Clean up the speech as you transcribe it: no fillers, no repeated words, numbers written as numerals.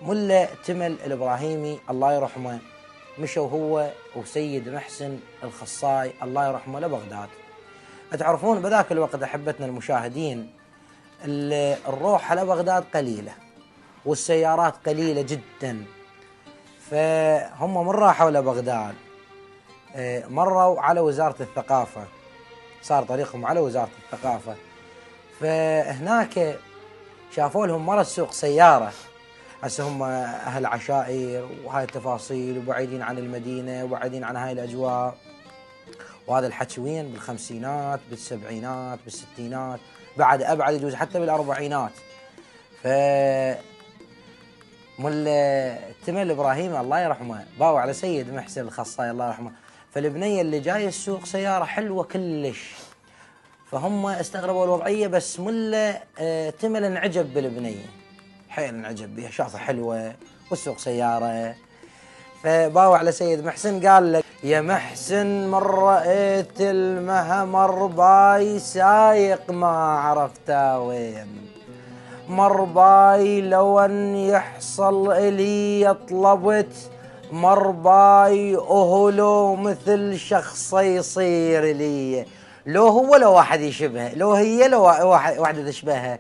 ملا تمل الإبراهيمي الله يرحمه مشوا هو وسيد محسن الخصاي الله يرحمه لبغداد. تعرفون بذاك الوقت أحبتنا المشاهدين الروح لبغداد قليلة والسيارات قليلة جدا، فهم من راحوا لبغداد مروا على وزارة الثقافة، صار طريقهم على وزارة الثقافة، فهناك شافوا لهم مرة السوق سيارة. هسه هم أهل عشائر وهاي التفاصيل وبعيدين عن المدينة وبعيدين عن هاي الأجواء، وهذا الحكي وين بالخمسينات بالسبعينات بالستينات، بعد أبعد يجوز حتى بالأربعينات. ملا تمل الإبراهيمي الله يرحمه باو على سيد محسن الخصاي الله يرحمه، فالبنية اللي جاية السوق سيارة حلوة كلش، فهم استغربوا الوضعية، بس ملا تمل انعجب بالبنية، حيل انعجب بها، شافها حلوة والسوق سيارة، فباوع على سيد محسن قال لك يا محسن من رأيت المهمر باي سايق ما عرفته وين، مرباي لو ان يحصل الي طلبت، مرباي اهلو مثل شخص يصير لي، لو هو لو واحد يشبهه، لو هي لو واحدة تشبهها.